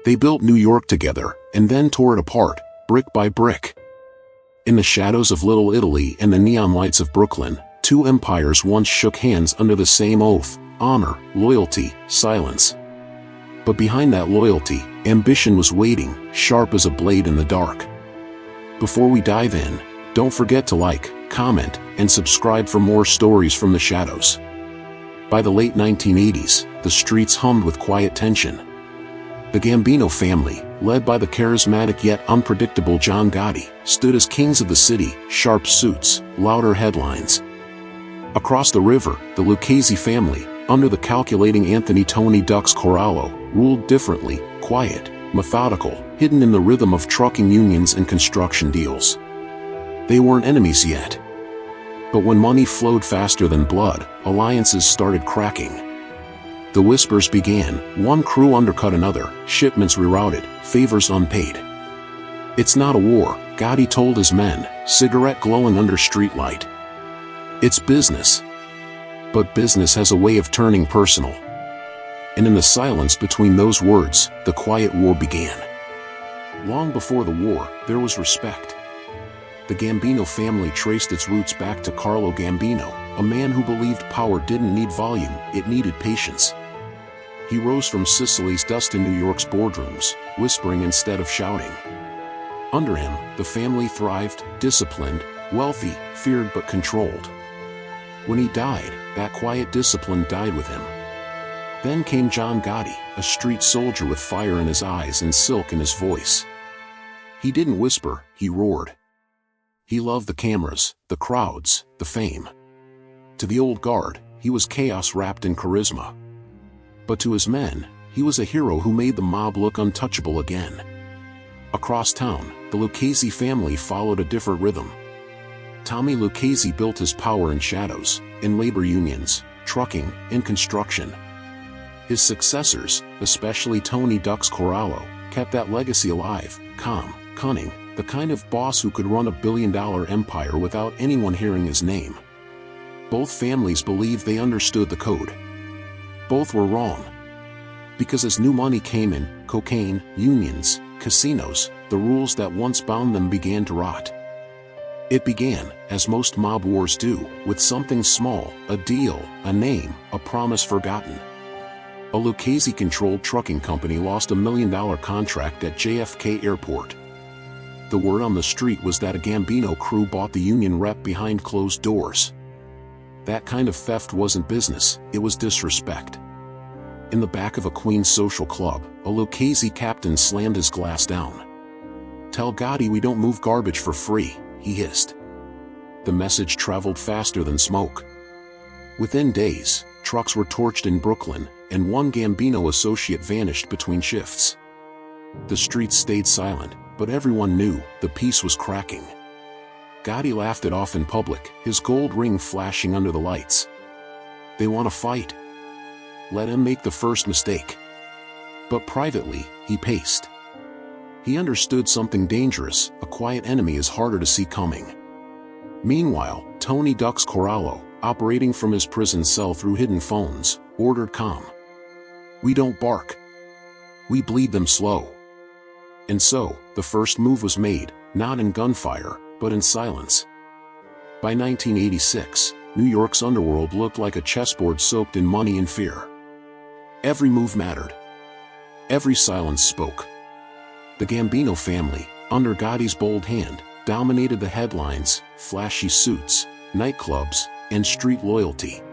They built New York together, and then tore it apart, brick by brick. In the shadows of Little Italy and the neon lights of Brooklyn, two empires once shook hands under the same oath: honor, loyalty, silence. But behind that loyalty, ambition was waiting, sharp as a blade in the dark. Before we dive in, don't forget to like, comment, and subscribe for more stories from the shadows. By the late 1980s, the streets hummed with quiet tension. The Gambino family, led by the charismatic yet unpredictable John Gotti, stood as kings of the city: sharp suits, louder headlines. Across the river, the Lucchese family, under the calculating Anthony "Tony Ducks" Corallo, ruled differently: quiet, methodical, hidden in the rhythm of trucking unions and construction deals. They weren't enemies yet. But when money flowed faster than blood, alliances started cracking. The whispers began: one crew undercut another, shipments rerouted, favors unpaid. "It's not a war," Gotti told his men, cigarette glowing under streetlight. "It's business." But business has a way of turning personal. And in the silence between those words, the quiet war began. Long before the war, there was respect. The Gambino family traced its roots back to Carlo Gambino, a man who believed power didn't need volume, it needed patience. He rose from Sicily's dust to New York's boardrooms, whispering instead of shouting. Under him, the family thrived, disciplined, wealthy, feared but controlled. When he died, that quiet discipline died with him. Then came John Gotti, a street soldier with fire in his eyes and silk in his voice. He didn't whisper, he roared. He loved the cameras, the crowds, the fame. To the old guard, he was chaos wrapped in charisma. But to his men, he was a hero who made the mob look untouchable again. Across town, the Lucchese family followed a different rhythm. Tommy Lucchese built his power in shadows, in labor unions, trucking, in construction. His successors, especially Tony Ducks Corallo, kept that legacy alive: calm, cunning, the kind of boss who could run a billion-dollar empire without anyone hearing his name. Both families believed they understood the code. Both were wrong. Because as new money came in, cocaine, unions, casinos, the rules that once bound them began to rot. It began, as most mob wars do, with something small: a deal, a name, a promise forgotten. A Lucchese-controlled trucking company lost $1 million contract at JFK Airport. The word on the street was that a Gambino crew bought the union rep behind closed doors. That kind of theft wasn't business, it was disrespect. In the back of a Queens social club, a Lucchese captain slammed his glass down. "Tell Gotti we don't move garbage for free," he hissed. The message traveled faster than smoke. Within days, trucks were torched in Brooklyn, and one Gambino associate vanished between shifts. The streets stayed silent, but everyone knew the peace was cracking. Gotti laughed it off in public, his gold ring flashing under the lights. "They want to fight. Let him make the first mistake." But privately, he paced. He understood something dangerous: a quiet enemy is harder to see coming. Meanwhile, Tony Ducks Corallo, operating from his prison cell through hidden phones, ordered calm. "We don't bark. We bleed them slow." And so, the first move was made, not in gunfire, but in silence. By 1986, New York's underworld looked like a chessboard soaked in money and fear. Every move mattered. Every silence spoke. The Gambino family, under Gotti's bold hand, dominated the headlines: flashy suits, nightclubs, and street loyalty.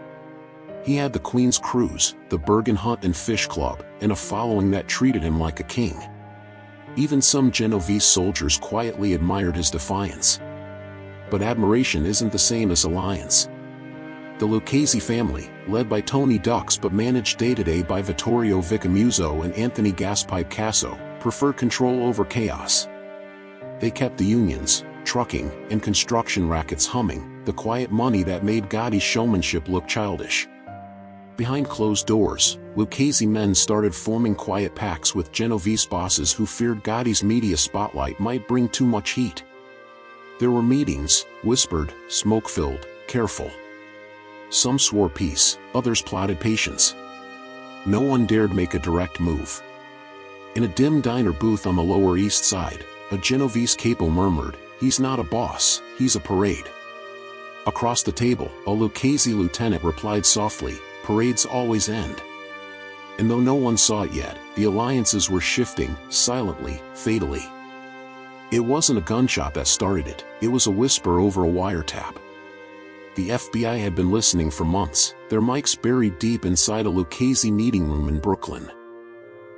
He had the Queen's Cruise, the Bergen Hunt and Fish Club, and a following that treated him like a king. Even some Genovese soldiers quietly admired his defiance. But admiration isn't the same as alliance. The Lucchese family, led by Tony Ducks but managed day-to-day by Vittorio Vicamuzzo and Anthony "Gaspipe" Casso, preferred control over chaos. They kept the unions, trucking, and construction rackets humming, the quiet money that made Gotti's showmanship look childish. Behind closed doors, Lucchese men started forming quiet pacts with Genovese bosses who feared Gotti's media spotlight might bring too much heat. There were meetings, whispered, smoke-filled, careful. Some swore peace, others plotted patience. No one dared make a direct move. In a dim diner booth on the Lower East Side, a Genovese capo murmured, "He's not a boss, he's a parade." Across the table, a Lucchese lieutenant replied softly, "Parades always end." And though no one saw it yet, the alliances were shifting, silently, fatally. It wasn't a gunshot that started it, it was a whisper over a wiretap. The FBI had been listening for months, their mics buried deep inside a Lucchese meeting room in Brooklyn.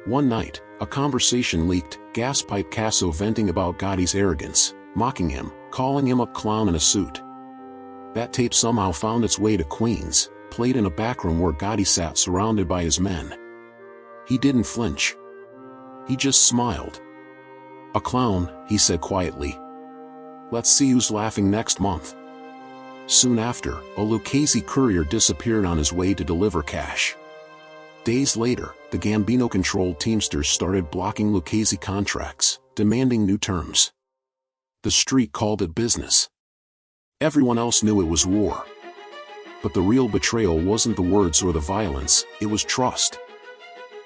One night, a conversation leaked, Gaspipe Casso venting about Gotti's arrogance, mocking him, calling him a clown in a suit. That tape somehow found its way to Queens, played in a backroom where Gotti sat surrounded by his men. He didn't flinch. He just smiled. "A clown," he said quietly. "Let's see who's laughing next month." Soon after, a Lucchese courier disappeared on his way to deliver cash. Days later, the Gambino-controlled Teamsters started blocking Lucchese contracts, demanding new terms. The street called it business. Everyone else knew it was war. But the real betrayal wasn't the words or the violence, it was trust.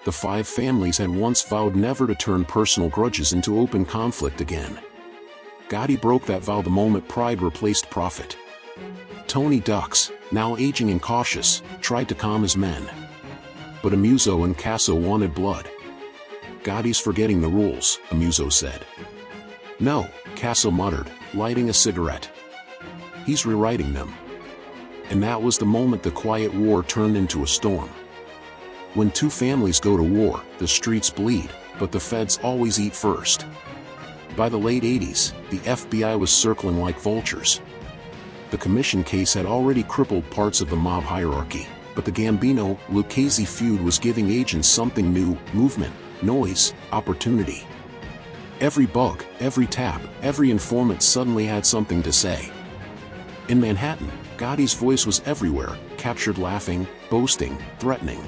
The five families had once vowed never to turn personal grudges into open conflict again. Gotti broke that vow the moment pride replaced profit. Tony Ducks, now aging and cautious, tried to calm his men. But Amuso and Casso wanted blood. "Gotti's forgetting the rules," Amuso said. "No," Casso muttered, lighting a cigarette. "He's rewriting them." And that was the moment the quiet war turned into a storm. When two families go to war, the streets bleed, but the feds always eat first. By the late 80s, the FBI was circling like vultures. The commission case had already crippled parts of the mob hierarchy, but the Gambino-Lucchese feud was giving agents something new: movement, noise, opportunity. Every bug, every tap, every informant suddenly had something to say. In Manhattan, Gotti's voice was everywhere, captured laughing, boasting, threatening.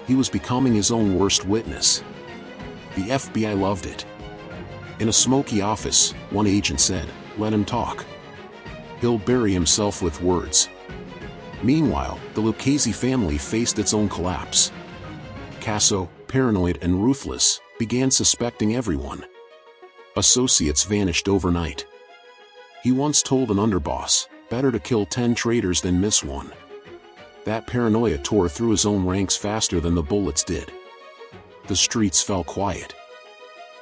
He was becoming his own worst witness. The FBI loved it. In a smoky office, one agent said, "Let him talk. He'll bury himself with words." Meanwhile, the Lucchese family faced its own collapse. Casso, paranoid and ruthless, began suspecting everyone. Associates vanished overnight. He once told an underboss, "Better to kill 10 traitors than miss one." That paranoia tore through his own ranks faster than the bullets did. The streets fell quiet.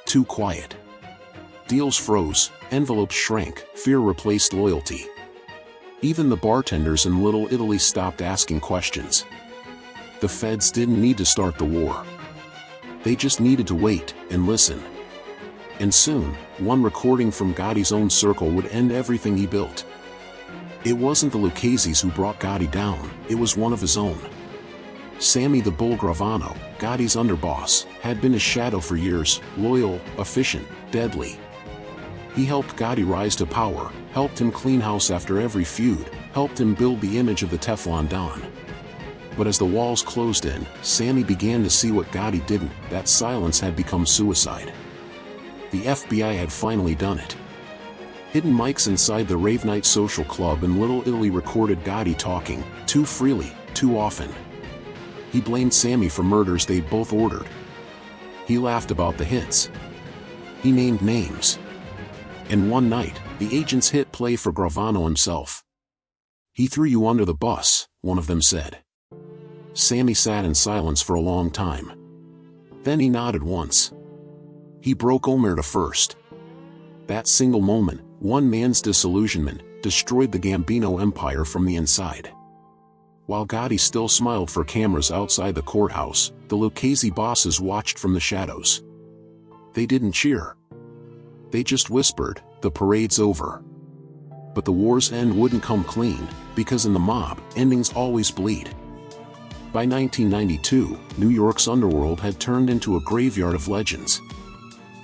Too quiet. Deals froze, envelopes shrank, fear replaced loyalty. Even the bartenders in Little Italy stopped asking questions. The feds didn't need to start the war. They just needed to wait and listen. And soon, one recording from Gotti's own circle would end everything he built. It wasn't the Luccheses who brought Gotti down, it was one of his own. Sammy the Bull Gravano, Gotti's underboss, had been his shadow for years, loyal, efficient, deadly. He helped Gotti rise to power, helped him clean house after every feud, helped him build the image of the Teflon Don. But as the walls closed in, Sammy began to see what Gotti didn't: that silence had become suicide. The FBI had finally done it. Hidden mics inside the Rave Night Social Club in Little Italy recorded Gotti talking, too freely, too often. He blamed Sammy for murders they'd both ordered. He laughed about the hits. He named names. And one night, the agents hit play for Gravano himself. "He threw you under the bus," one of them said. Sammy sat in silence for a long time. Then he nodded once. He broke omerta first. That single moment, one man's disillusionment, destroyed the Gambino empire from the inside. While Gotti still smiled for cameras outside the courthouse, the Lucchese bosses watched from the shadows. They didn't cheer. They just whispered, "The parade's over." But the war's end wouldn't come clean, because in the mob, endings always bleed. By 1992, New York's underworld had turned into a graveyard of legends.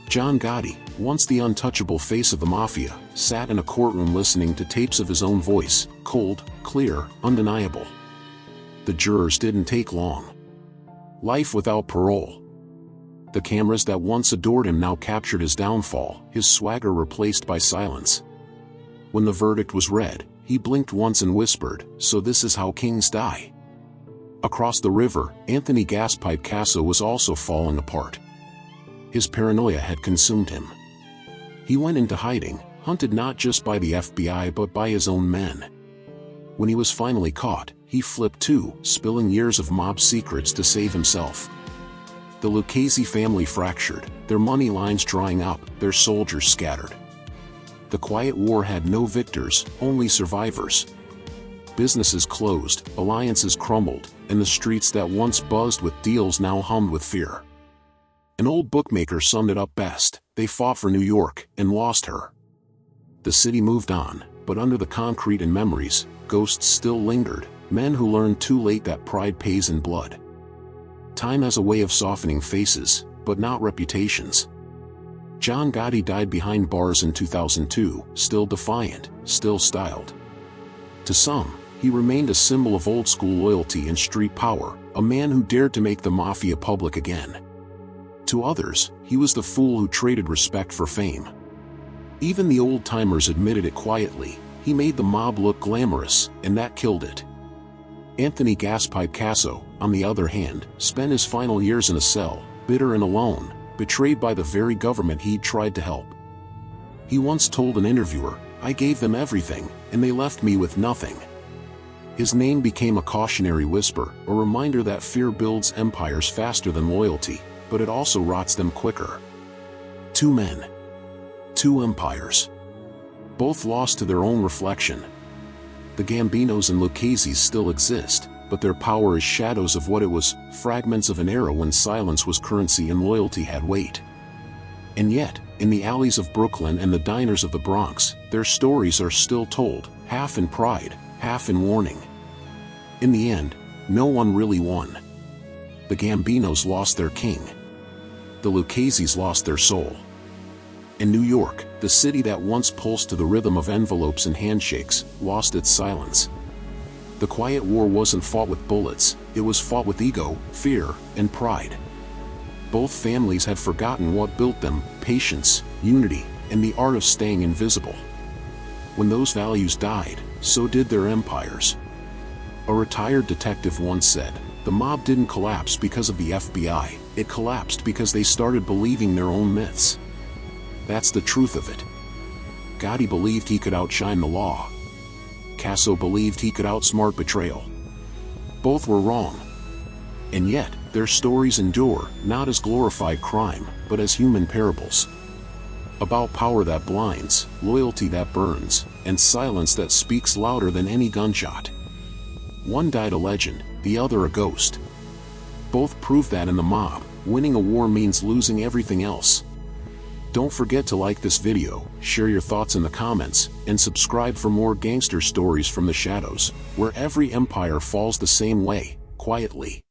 John Gotti, once the untouchable face of the Mafia, sat in a courtroom listening to tapes of his own voice, cold, clear, undeniable. The jurors didn't take long. Life without parole. The cameras that once adored him now captured his downfall, his swagger replaced by silence. When the verdict was read, he blinked once and whispered, "So this is how kings die." Across the river, Anthony Gaspipe Casso was also falling apart. his paranoia had consumed him. He went into hiding, hunted not just by the FBI but by his own men. When he was finally caught, he flipped too, spilling years of mob secrets to save himself. The Lucchese family fractured, their money lines drying up, their soldiers scattered. The quiet war had no victors, only survivors. Businesses closed, alliances crumbled, and the streets that once buzzed with deals now hummed with fear. An old bookmaker summed it up best: they fought for New York and lost her. The city moved on, but under the concrete and memories, ghosts still lingered, men who learned too late that pride pays in blood. Time has a way of softening faces, but not reputations. John Gotti died behind bars in 2002, still defiant, still styled. To some, he remained a symbol of old-school loyalty and street power, a man who dared to make the Mafia public again. To others, he was the fool who traded respect for fame. Even the old-timers admitted it quietly: he made the mob look glamorous, and that killed it. Anthony "Gaspipe" Casso, on the other hand, spent his final years in a cell, bitter and alone, betrayed by the very government he'd tried to help. He once told an interviewer, "I gave them everything, and they left me with nothing." His name became a cautionary whisper, a reminder that fear builds empires faster than loyalty, but it also rots them quicker. Two men. Two empires. Both lost to their own reflection. The Gambinos and Luccheses still exist, but their power is shadows of what it was, fragments of an era when silence was currency and loyalty had weight. And yet, in the alleys of Brooklyn and the diners of the Bronx, their stories are still told, half in pride, half in warning. In the end, no one really won. The Gambinos lost their king. The Luccheses lost their soul. In New York, the city that once pulsed to the rhythm of envelopes and handshakes, lost its silence. The quiet war wasn't fought with bullets, it was fought with ego, fear, and pride. Both families had forgotten what built them: patience, unity, and the art of staying invisible. When those values died, so did their empires. A retired detective once said, "The mob didn't collapse because of the FBI, it collapsed because they started believing their own myths." That's the truth of it. Gotti believed he could outshine the law. Casso believed he could outsmart betrayal. Both were wrong. And yet, their stories endure, not as glorified crime, but as human parables. About power that blinds, loyalty that burns, and silence that speaks louder than any gunshot. One died a legend, the other a ghost. Both prove that in the mob, winning a war means losing everything else. Don't forget to like this video, share your thoughts in the comments, and subscribe for more gangster stories from the shadows, where every empire falls the same way, quietly.